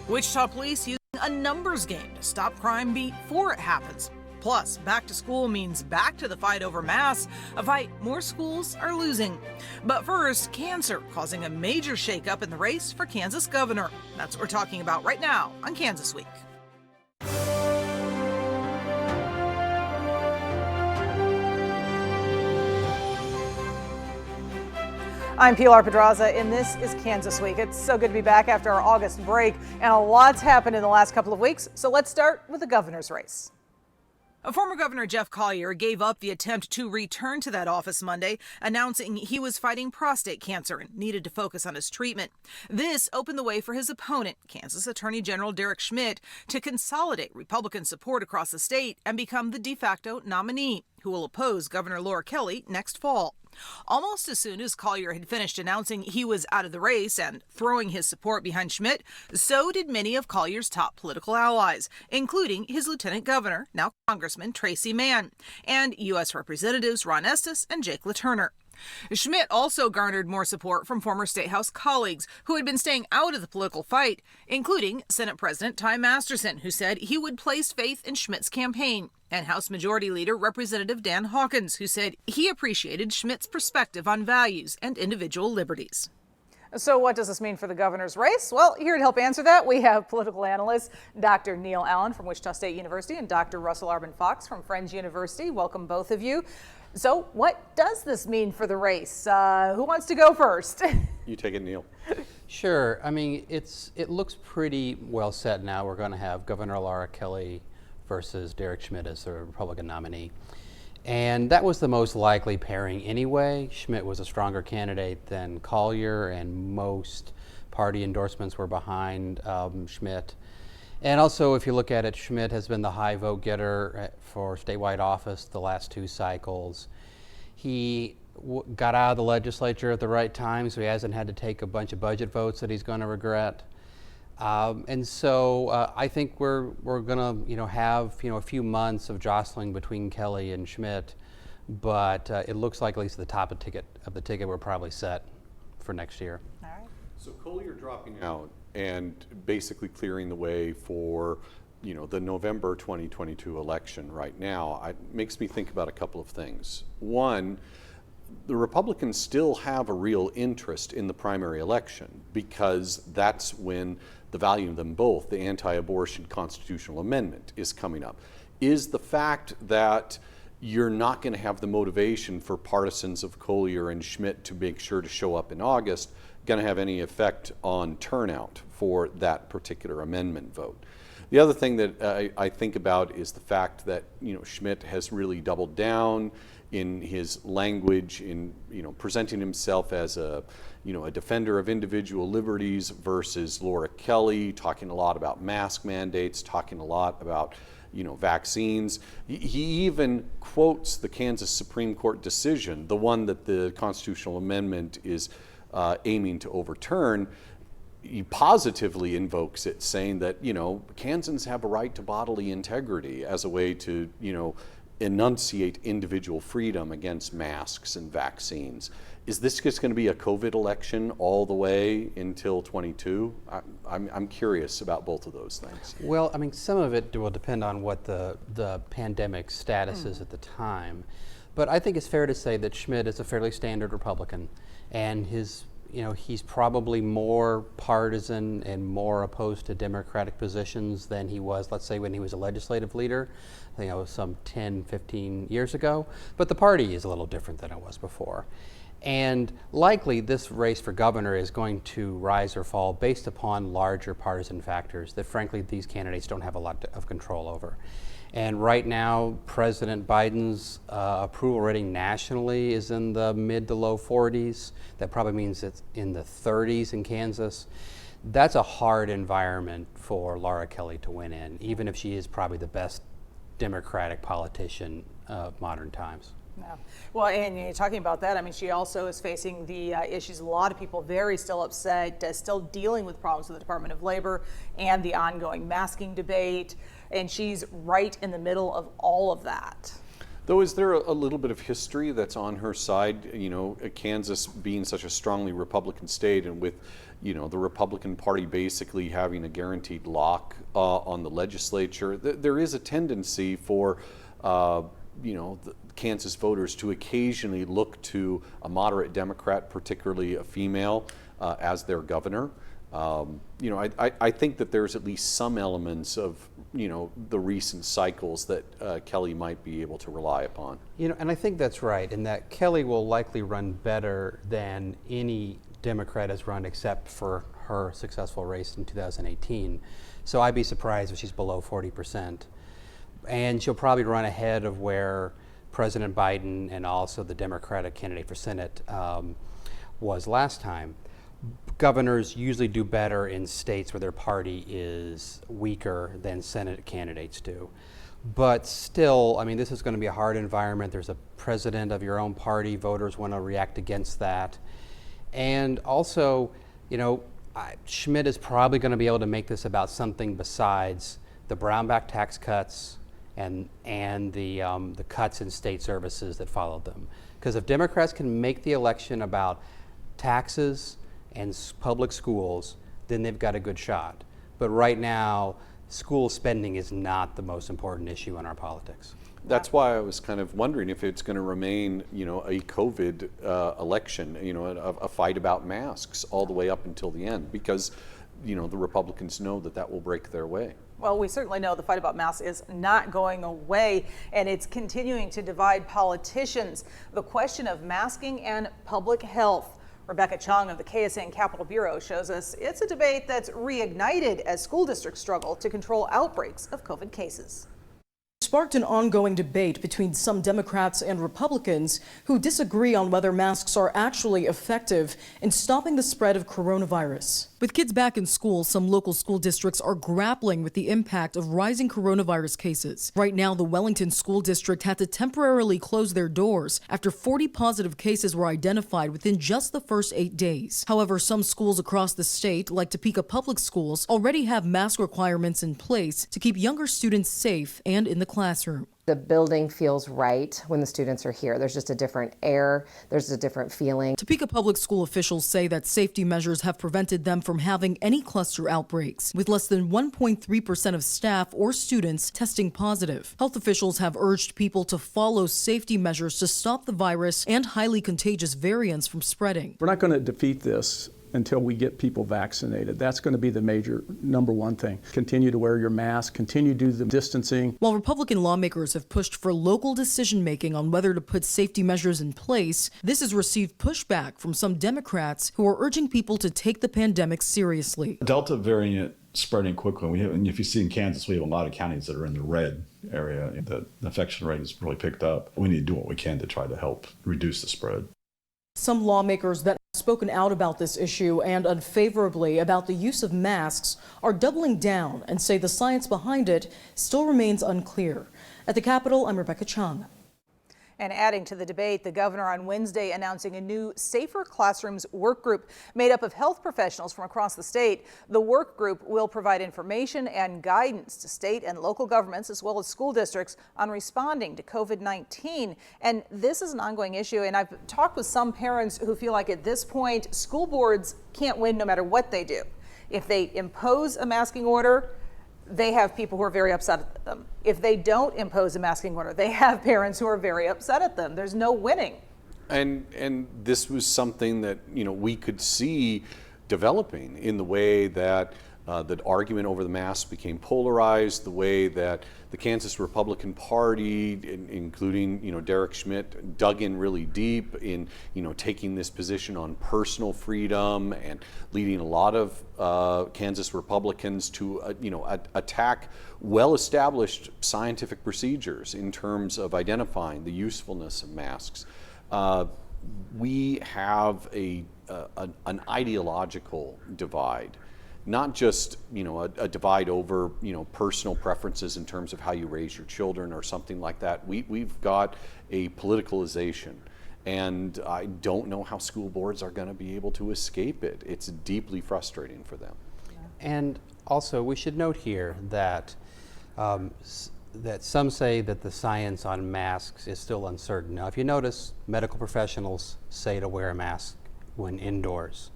Wichita police using a numbers game to stop crime before it happens. Plus, back to school means back to the fight over masks, a fight more schools are losing. But first, cancer causing a major shakeup in the race for Kansas governor. That's what we're talking about right now on Kansas Week. I'm Pilar Pedraza, and this is Kansas Week. It's so good to be back after our August break, and a lot's happened in the last couple of weeks. So let's start with the governor's race. Former Governor Jeff Collier gave up the attempt to return to that office Monday, announcing he was fighting prostate cancer and needed to focus on his treatment. This opened the way for his opponent, Kansas Attorney General Derek Schmidt, to consolidate Republican support across the state and become the de facto nominee, who will oppose Governor Laura Kelly next fall. Almost as soon as Collier had finished announcing he was out of the race and throwing his support behind Schmidt, so did many of Collier's top political allies, including his lieutenant governor, now Congressman Tracy Mann, and U.S. Representatives Ron Estes and Jake LaTurner. Schmidt also garnered more support from former State House colleagues who had been staying out of the political fight, including Senate President Ty Masterson, who said he would place faith in Schmidt's campaign, and House Majority Leader Representative Dan Hawkins, who said he appreciated Schmidt's perspective on values and individual liberties. So what does this mean for the governor's race? Well, here to help answer that, we have political analysts Dr. Neil Allen from Wichita State University and Dr. Russell Arbin Fox from Friends University. Welcome, both of you. So what does this mean for the race? Who wants to go first? You take it, Neil. Sure. I mean, it looks pretty well set now. We're going to have Governor Laura Kelly versus Derek Schmidt as the Republican nominee. And that was the most likely pairing anyway. Schmidt was a stronger candidate than Collier, and most party endorsements were behind Schmidt. And also, if you look at it, Schmidt has been the high vote getter for statewide office the last two cycles. He got out of the legislature at the right time, so he hasn't had to take a bunch of budget votes that he's going to regret. And so I think we're going to have a few months of jostling between Kelly and Schmidt, but it looks like at least the top of the ticket we're probably set for next year. All right. So Collier dropping out and basically clearing the way for the November 2022 election right now, it makes me think about a couple of things. One, the Republicans still have a real interest in the primary election because that's when the value of them both, the anti-abortion constitutional amendment, is coming up. Is the fact that you're not going to have the motivation for partisans of Collier and Schmidt to make sure to show up in August going to have any effect on turnout for that particular amendment vote? The other thing that I think about is the fact that Schmidt has really doubled down in his language, in presenting himself as a defender of individual liberties versus Laura Kelly, talking a lot about mask mandates, talking a lot about vaccines. He even quotes the Kansas Supreme Court decision, the one that the constitutional amendment is aiming to overturn. He positively invokes it, saying that Kansans have a right to bodily integrity as a way to enunciate individual freedom against masks and vaccines. Is this just going to be a COVID election all the way until 22? I'm curious about both of those things. Well, I mean, some of it will depend on what the pandemic status is at the time. But I think it's fair to say that Schmidt is a fairly standard Republican, and he's probably more partisan and more opposed to Democratic positions than he was, let's say, when he was a legislative leader. I think that was some 10, 15 years ago. But the party is a little different than it was before. And likely this race for governor is going to rise or fall based upon larger partisan factors that, frankly, these candidates don't have a lot of control over. And right now, President Biden's approval rating nationally is in the mid to low 40s. That probably means it's in the 30s in Kansas. That's a hard environment for Laura Kelly to win in, even if she is probably the best Democratic politician of modern times. Yeah. Well, and you're talking about that. I mean, she also is facing the issues. A lot of people still upset, still dealing with problems with the Department of Labor and the ongoing masking debate. And she's right in the middle of all of that. Though, is there a little bit of history that's on her side? You know, Kansas being such a strongly Republican state, and with, you know, the Republican Party basically having a guaranteed lock on the legislature, there is a tendency for, you know, the Kansas voters to occasionally look to a moderate Democrat, particularly a female, as their governor. You know, I think that there's at least some elements of, you know, the recent cycles that Kelly might be able to rely upon. You know, and I think that's right, in that Kelly will likely run better than any Democrat has run except for her successful race in 2018. So I'd be surprised if she's below 40%. And she'll probably run ahead of where President Biden and also the Democratic candidate for Senate was last time. Governors usually do better in states where their party is weaker than Senate candidates do. But still, I mean, this is going to be a hard environment. There's a president of your own party. Voters want to react against that. And also, you know, Schmidt is probably going to be able to make this about something besides the Brownback tax cuts and the cuts in state services that followed them. Because if Democrats can make the election about taxes and public schools, then they've got a good shot. But right now, school spending is not the most important issue in our politics. That's why I was kind of wondering if it's going to remain, you know, a COVID election, you know, a fight about masks all the way up until the end, because, you know, the Republicans know that that will break their way. Well, we certainly know the fight about masks is not going away, and it's continuing to divide politicians. The question of masking and public health. Rebecca Chung of the KSN Capitol Bureau shows us it's a debate that's reignited as school districts struggle to control outbreaks of COVID cases. Sparked an ongoing debate between some Democrats and Republicans who disagree on whether masks are actually effective in stopping the spread of coronavirus. With kids back in school, some local school districts are grappling with the impact of rising coronavirus cases. Right now, the Wellington School District had to temporarily close their doors after 40 positive cases were identified within just the first 8 days. However, some schools across the state, like Topeka Public Schools, already have mask requirements in place to keep younger students safe and in the classroom. The building feels right when the students are here. There's just a different air, there's a different feeling. Topeka Public School officials say that safety measures have prevented them from having any cluster outbreaks, with less than 1.3% of staff or students testing positive. Health officials have urged people to follow safety measures to stop the virus and highly contagious variants from spreading. We're not going to defeat this until we get people vaccinated. That's going to be the major number one thing. Continue to wear your mask, continue to do the distancing. While Republican lawmakers have pushed for local decision-making on whether to put safety measures in place, this has received pushback from some Democrats who are urging people to take the pandemic seriously. Delta variant spreading quickly. And if you see in Kansas, we have a lot of counties that are in the red area. The infection rate has really picked up. We need to do what we can to try to help reduce the spread. Some lawmakers that have spoken out about this issue and unfavorably about the use of masks are doubling down and say the science behind it still remains unclear. At the Capitol, I'm Rebecca Chung. And adding to the debate, the governor on Wednesday announcing a new Safer Classrooms work group made up of health professionals from across the state. The work group will provide information and guidance to state and local governments as well as school districts on responding to COVID-19. And this is an ongoing issue. And I've talked with some parents who feel like at this point, school boards can't win no matter what they do. If they impose a masking order, they have people who are very upset at them. If they don't impose a masking order, they have parents who are very upset at them. There's no winning. And this was something that, you know, we could see developing in the way that the argument over the masks became polarized, the way that the Kansas Republican Party, including, you know, Derek Schmidt, dug in really deep in, you know, taking this position on personal freedom and leading a lot of Kansas Republicans to, you know, attack well-established scientific procedures in terms of identifying the usefulness of masks. We have an ideological divide. Not just, you know, a divide over, you know, personal preferences in terms of how you raise your children or something like that. We've got a politicalization, and I don't know how school boards are going to be able to escape it. It's deeply frustrating for them. And also, we should note here that that some say that the science on masks is still uncertain. Now, if you notice, medical professionals say to wear a mask when indoors.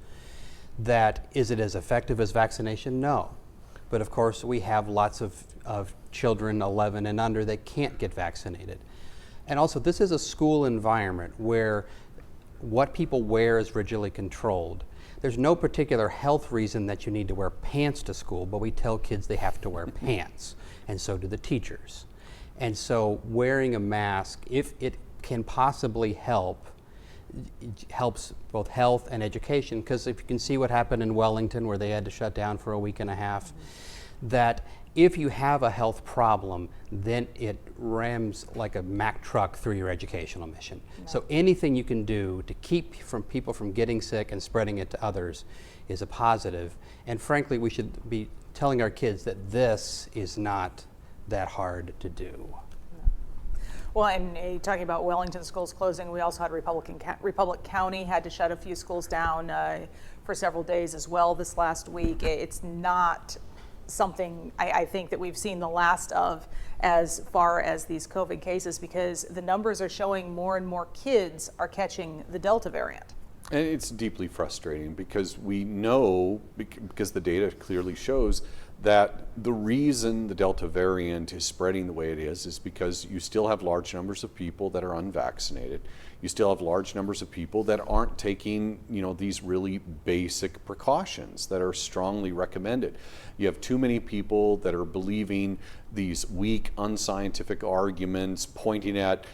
That, is it as effective as vaccination? No. But of course, we have lots of children 11 and under that can't get vaccinated. And also, this is a school environment where what people wear is rigidly controlled. There's no particular health reason that you need to wear pants to school, but we tell kids they have to wear pants, and so do the teachers. And so wearing a mask, if it can possibly help, it helps both health and education, because if you can see what happened in Wellington where they had to shut down for a week and a half, that if you have a health problem, then it rams like a Mack truck through your educational mission. So anything you can do to keep people from getting sick and spreading it to others is a positive. And frankly, we should be telling our kids that this is not that hard to do. Well, and talking about Wellington schools closing, we also had Republic County had to shut a few schools down for several days as well this last week. It's not something I think that we've seen the last of as far as these COVID cases, because the numbers are showing more and more kids are catching the Delta variant. And it's deeply frustrating because we know, because the data clearly shows that the reason the Delta variant is spreading the way it is because you still have large numbers of people that are unvaccinated. You still have large numbers of people that aren't taking, these really basic precautions that are strongly recommended. You have too many people that are believing these weak, unscientific arguments, pointing at,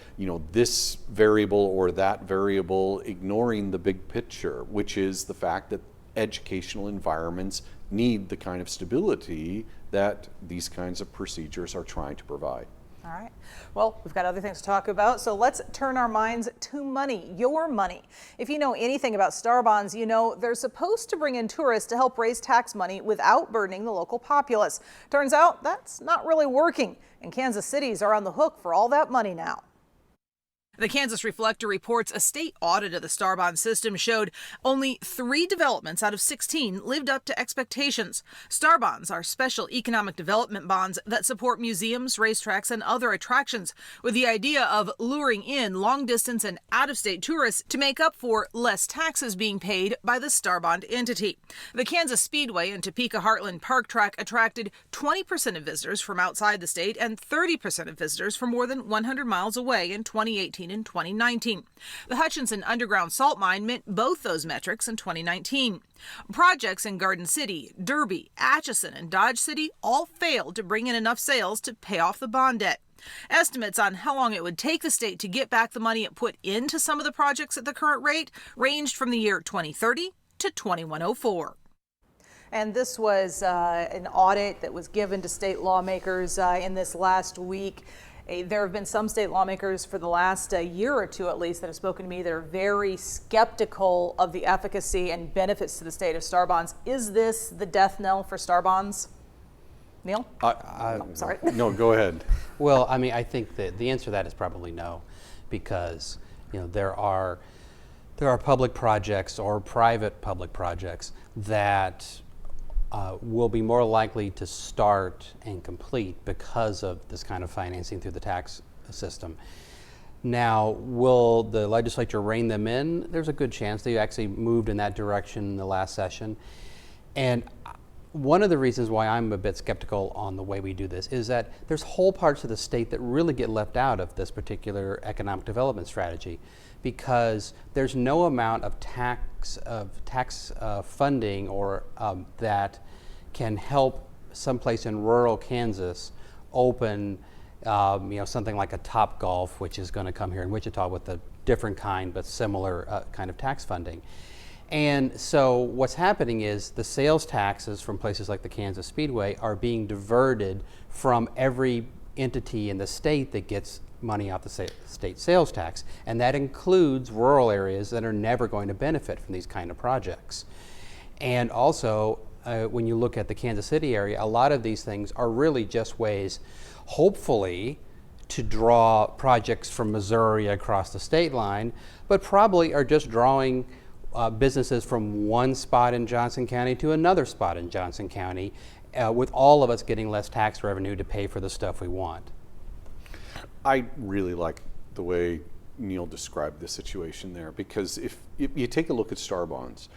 this variable or that variable, ignoring the big picture, which is the fact that educational environments need the kind of stability that these kinds of procedures are trying to provide. All right. Well, we've got other things to talk about, so let's turn our minds to money, your money. If you know anything about star bonds, you know they're supposed to bring in tourists to help raise tax money without burdening the local populace. Turns out that's not really working, and Kansas cities are on the hook for all that money now. The Kansas Reflector reports a state audit of the star bond system showed only 3 developments out of 16 lived up to expectations. Star bonds are special economic development bonds that support museums, racetracks, and other attractions, with the idea of luring in long-distance and out-of-state tourists to make up for less taxes being paid by the star bond entity. The Kansas Speedway and Topeka Heartland Park Track attracted 20% of visitors from outside the state and 30% of visitors from more than 100 miles away in 2018 and 2019. The Hutchinson Underground Salt Mine met both those metrics in 2019. Projects in Garden City, Derby, Atchison, and Dodge City all failed to bring in enough sales to pay off the bond debt. Estimates on how long it would take the state to get back the money it put into some of the projects at the current rate ranged from the year 2030 to 2104. And this was an audit that was given to state lawmakers in this last week. There have been some state lawmakers for the last year or two, at least, that have spoken to me that are very skeptical of the efficacy and benefits to the state of star bonds. Is this the death knell for star bonds? Neil? Sorry. No, go ahead. Well, I think that the answer to that is probably no, because there are public projects or private public projects that will be more likely to start and complete because of this kind of financing through the tax system. Now, will the legislature rein them in? There's a good chance. They actually moved in that direction in the last session. And one of the reasons why I'm a bit skeptical on the way we do this is that there's whole parts of the state that really get left out of this particular economic development strategy, because there's no amount of tax funding or that can help someplace in rural Kansas open something like a Top Golf, which is going to come here in Wichita with a different kind but similar kind of tax funding. And so what's happening is the sales taxes from places like the Kansas Speedway are being diverted from every entity in the state that gets money out the state sales tax, and that includes rural areas that are never going to benefit from these kind of projects. And also, when you look at the Kansas City area, a lot of these things are really just ways, hopefully, to draw projects from Missouri across the state line, but probably are just drawing businesses from one spot in Johnson County to another spot in Johnson County, with all of us getting less tax revenue to pay for the stuff we want. I really like the way Neil described the situation there, because if you take a look at star bonds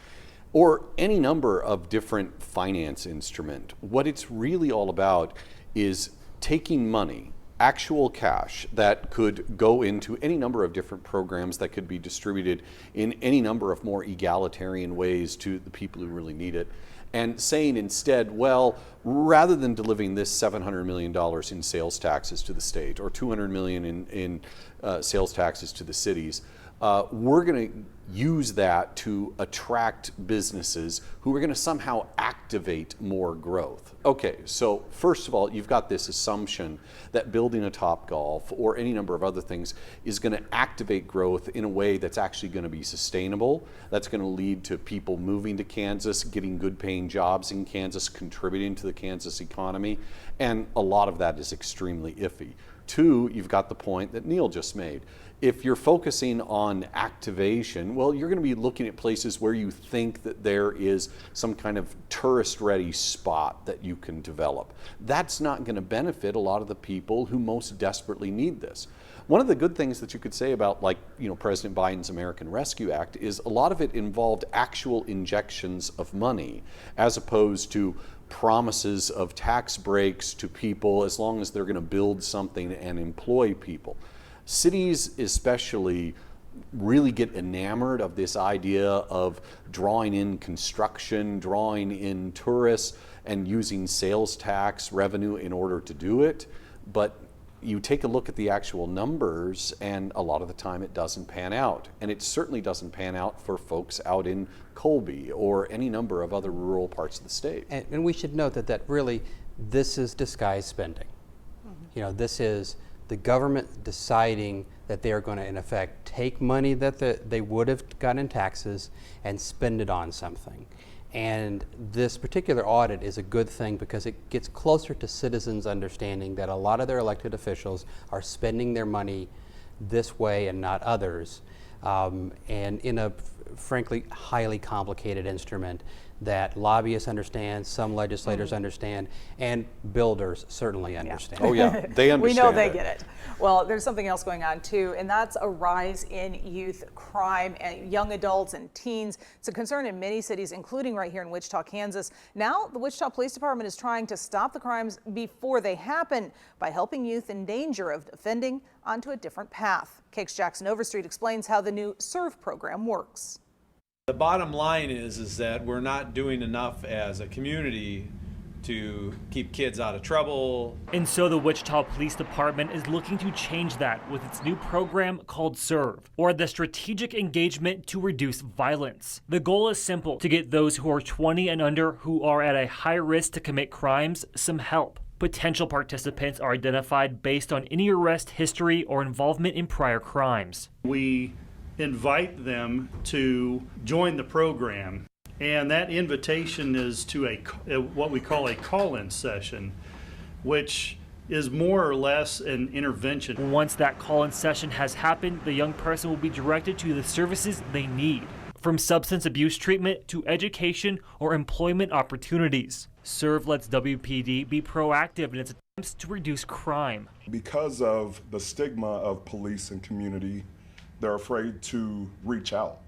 or any number of different finance instrument, what it's really all about is taking money, actual cash that could go into any number of different programs that could be distributed in any number of more egalitarian ways to the people who really need it, and saying instead, well, rather than delivering this $700 million in sales taxes to the state or $200 million in sales taxes to the cities, we're going to use that to attract businesses who are going to somehow activate more growth. Okay, so first of all, you've got this assumption that building a Topgolf or any number of other things is going to activate growth in a way that's actually going to be sustainable, that's going to lead to people moving to Kansas, getting good paying jobs in Kansas, contributing to the Kansas economy, and a lot of that is extremely iffy. Two, you've got the point that Neil just made. If you're focusing on activation, well, you're going to be looking at places where you think that there is some kind of tourist-ready spot that you can develop. That's not going to benefit a lot of the people who most desperately need this. One of the good things that you could say about, like, President Biden's American Rescue Act is a lot of it involved actual injections of money as opposed to promises of tax breaks to people as long as they're going to build something and employ people. Cities especially really get enamored of this idea of drawing in construction, drawing in tourists, and using sales tax revenue in order to do it. But you take a look at the actual numbers, and a lot of the time it doesn't pan out. And it certainly doesn't pan out for folks out in Colby or any number of other rural parts of the state. And we should note that really, this is disguised spending. This is the government deciding that they are going to, in effect, take money that they would have gotten in taxes and spend it on something. And this particular audit is a good thing because it gets closer to citizens understanding that a lot of their elected officials are spending their money this way and not others, and in a frankly highly complicated instrument that lobbyists understand, some legislators understand, and builders certainly understand. Oh yeah, they understand. We know they get it. Well, there's something else going on too, and that's a rise in youth crime and young adults and teens. It's a concern in many cities, including right here in Wichita, Kansas. Now, the Wichita Police Department is trying to stop the crimes before they happen by helping youth in danger of offending onto a different path. KAKE's Jackson Overstreet explains how the new SERVE program works. The bottom line is that we're not doing enough as a community to keep kids out of trouble. And so the Wichita Police Department is looking to change that with its new program called SERVE, or the Strategic Engagement to Reduce Violence. The goal is simple: to get those who are 20 and under who are at a high risk to commit crimes some help. Potential participants are identified based on any arrest history or involvement in prior crimes. We invite them to join the program, and that invitation is to what we call a call-in session, which is more or less an intervention. Once that call-in session has happened, the young person will be directed to the services they need, from substance abuse treatment to education or employment opportunities. SERVE lets WPD be proactive in its attempts to reduce crime. Because of the stigma of police and community, they're afraid to reach out.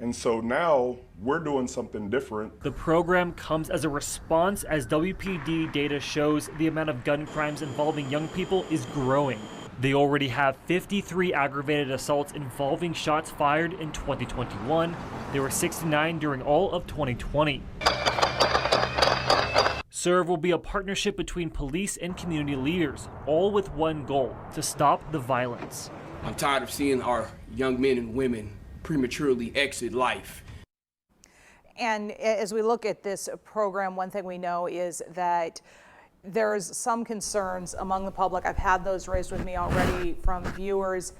And so now we're doing something different. The program comes as a response as WPD data shows the amount of gun crimes involving young people is growing. They already have 53 aggravated assaults involving shots fired in 2021. There were 69 during all of 2020. SERVE will be a partnership between police and community leaders, all with one goal: to stop the violence. I'm tired of seeing our young men and women prematurely exit life. And as we look at this program, one thing we know is that there's some concerns among the public. I've had those raised with me already from viewers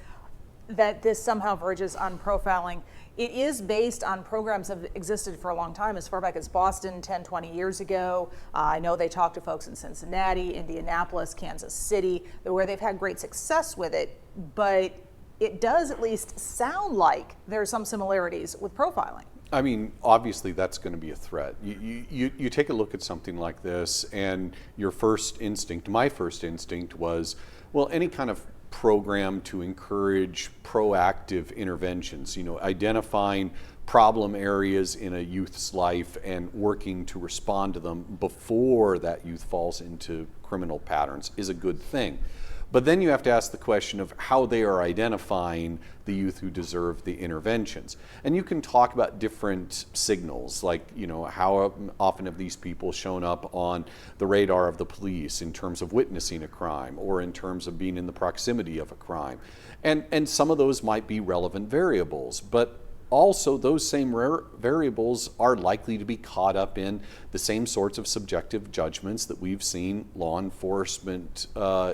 that this somehow verges on profiling. It is based on programs that have existed for a long time, as far back as Boston 10, 20 years ago. I know they talked to folks in Cincinnati, Indianapolis, Kansas City, where they've had great success with it, but it does at least sound like there are some similarities with profiling. I mean, obviously that's going to be a threat. You take a look at something like this, and your first instinct, my first instinct was, well, any kind of program to encourage proactive interventions, identifying problem areas in a youth's life and working to respond to them before that youth falls into criminal patterns is a good thing. But then you have to ask the question of how they are identifying the youth who deserve the interventions. And you can talk about different signals, like, how often have these people shown up on the radar of the police in terms of witnessing a crime or in terms of being in the proximity of a crime. And some of those might be relevant variables, but also those same variables are likely to be caught up in the same sorts of subjective judgments that we've seen law enforcement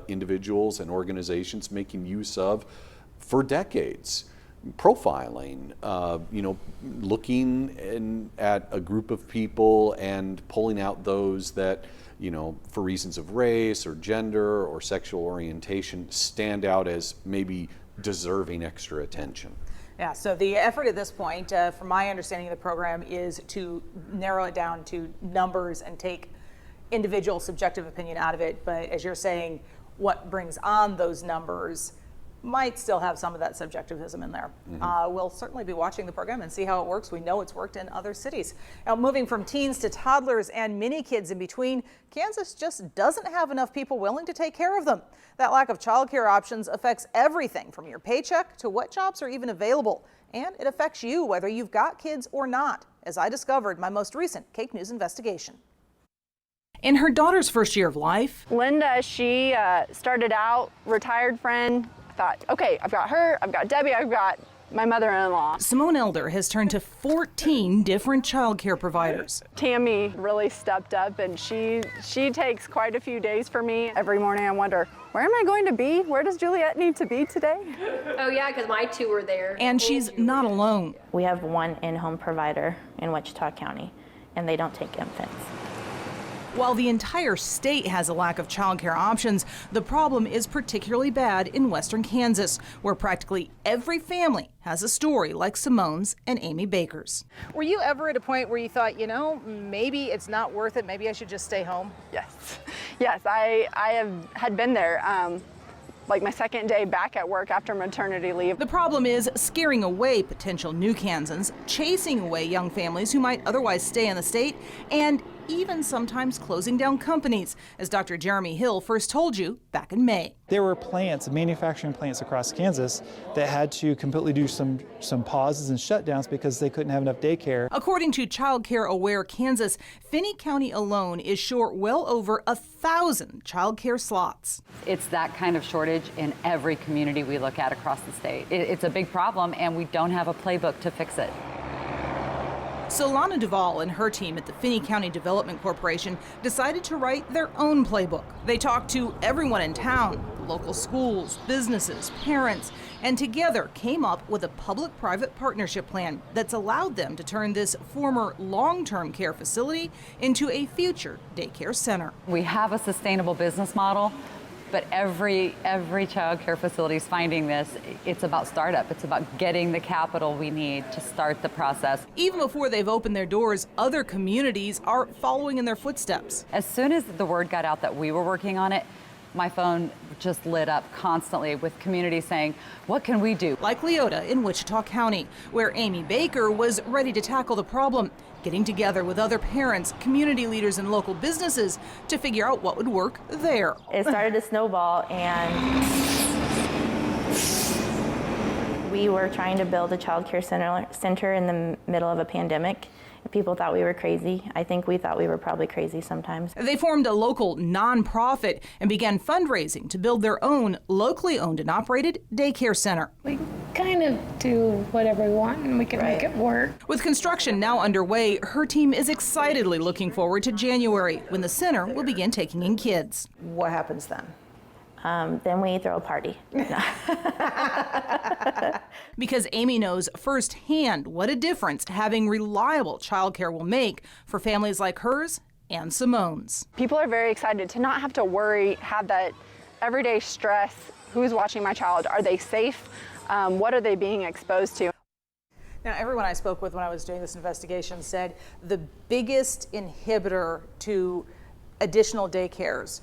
individuals and organizations making use of for decades. Profiling, looking at a group of people and pulling out those that, for reasons of race or gender or sexual orientation, stand out as maybe deserving extra attention. Yeah, so the effort at this point, from my understanding of the program, is to narrow it down to numbers and take individual subjective opinion out of it. But as you're saying, what brings on those numbers might still have some of that subjectivism in there. We'll certainly be watching the program and see how it works. We know it's worked in other cities. Now, moving from teens to toddlers and mini kids in between, Kansas just doesn't have enough people willing to take care of them. That lack of childcare options affects everything from your paycheck to what jobs are even available. And it affects you whether you've got kids or not, as I discovered in my most recent Cake News investigation. In her daughter's first year of life, Linda, she started out retired friend. Thought, okay, I've got her, I've got Debbie, I've got my mother-in-law. Simone Elder has turned to 14 different child care providers. Tammy really stepped up, and she takes quite a few days for me. Every morning I wonder, where am I going to be? Where does Juliet need to be today? Oh yeah, because my two were there. And she's not alone. We have one in-home provider in Wichita County, and they don't take infants. While the entire state has a lack of childcare options, the problem is particularly bad in western Kansas, where practically every family has a story like Simone's and Amy Baker's. Were you ever at a point where you thought, maybe it's not worth it, maybe I should just stay home? Yes, I had been there. Like my second day back at work after maternity leave. The problem is scaring away potential new Kansans, chasing away young families who might otherwise stay in the state, and even sometimes closing down companies, as Dr. Jeremy Hill first told you back in May. There were manufacturing plants across Kansas that had to completely do some pauses and shutdowns because they couldn't have enough daycare. According to Child Care Aware Kansas, Finney County alone is short well over 1,000 child care slots. It's that kind of shortage in every community we look at across the state. It's a big problem, and we don't have a playbook to fix it. Solana Duvall and her team at the Finney County Development Corporation decided to write their own playbook. They talked to everyone in town, local schools, businesses, parents, and together came up with a public-private partnership plan that's allowed them to turn this former long-term care facility into a future daycare center. We have a sustainable business model, but every child care facility is finding this. It's about startup. It's about getting the capital we need to start the process. Even before they've opened their doors, other communities are following in their footsteps. As soon as the word got out that we were working on it, my phone just lit up constantly with communities saying, what can we do? Like Leota in Wichita County, where Amy Baker was ready to tackle the problem, getting together with other parents, community leaders, and local businesses to figure out what would work there. It started to snowball, and we were trying to build a child care center in the middle of a pandemic. People thought we were crazy. I think we thought we were probably crazy sometimes. They formed a local nonprofit and began fundraising to build their own locally owned and operated daycare center. We kind of do whatever we want and we can make it work. With construction now underway, her team is excitedly looking forward to January when the center will begin taking in kids. What happens then? Then we throw a party. Because Amy knows firsthand what a difference having reliable childcare will make for families like hers and Simone's. People are very excited to not have to worry, have that everyday stress. Who's watching my child? Are they safe? What are they being exposed to? Now, everyone I spoke with when I was doing this investigation said the biggest inhibitor to additional daycares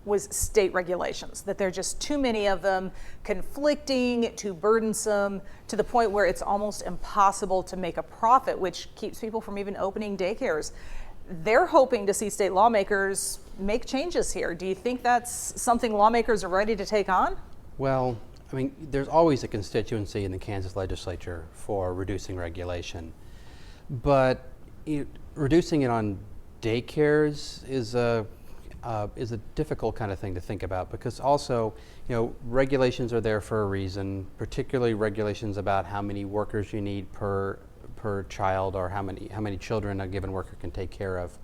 was state regulations, that there are just too many of them, conflicting, too burdensome, to the point where it's almost impossible to make a profit, which keeps people from even opening daycares. They're hoping to see state lawmakers make changes here. Do you think that's something lawmakers are ready to take on? Well, I mean, there's always a constituency in the Kansas legislature for reducing regulation, but reducing it on daycares is a difficult kind of thing to think about, because also, regulations are there for a reason, particularly regulations about how many workers you need per child, or how many children a given worker can take care of,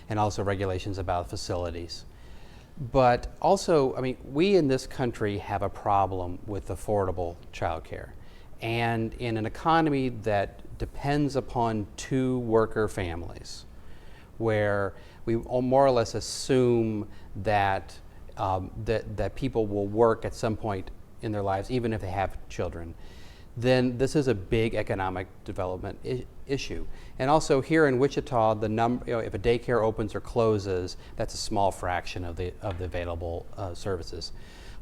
and also regulations about facilities. But also, I mean, we in this country have a problem with affordable childcare, and in an economy that depends upon two worker families, where we more or less assume that that people will work at some point in their lives, even if they have children, then this is a big economic development issue. And also here in Wichita, the if a daycare opens or closes, that's a small fraction of the available services.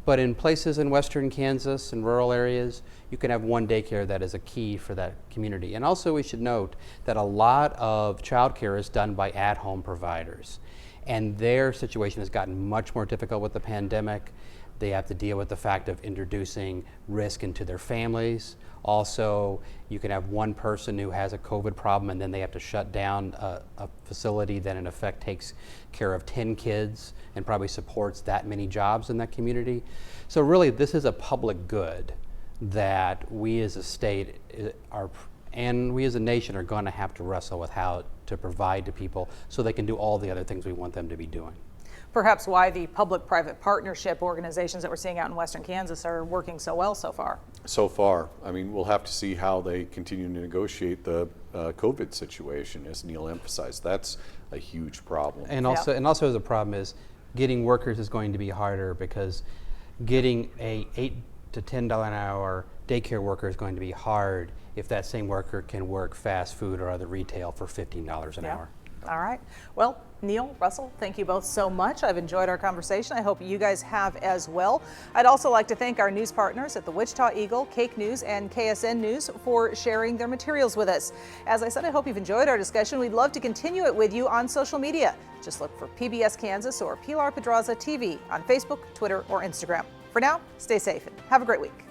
But in places in western Kansas and rural areas, you can have one daycare that is a key for that community. And also we should note that a lot of childcare is done by at-home providers, and their situation has gotten much more difficult with the pandemic. They have to deal with the fact of introducing risk into their families. Also, you can have one person who has a COVID problem, and then they have to shut down a facility that in effect takes care of 10 kids and probably supports that many jobs in that community. So really, this is a public good that we as a state and we as a nation are going to have to wrestle with how to provide to people so they can do all the other things we want them to be doing. Perhaps why the public-private partnership organizations that we're seeing out in western Kansas are working so well so far. So far. I mean, we'll have to see how they continue to negotiate the COVID situation, as Neil emphasized. That's a huge problem. And also the problem is getting workers is going to be harder, because getting a $8 to $10 an hour daycare worker is going to be hard if that same worker can work fast food or other retail for $15 an hour. All right. Well, Neil, Russell, thank you both so much. I've enjoyed our conversation. I hope you guys have as well. I'd also like to thank our news partners at the Wichita Eagle, Cake News, and KSN News for sharing their materials with us. As I said, I hope you've enjoyed our discussion. We'd love to continue it with you on social media. Just look for PBS Kansas or Pilar Pedraza TV on Facebook, Twitter, or Instagram. For now, stay safe and have a great week.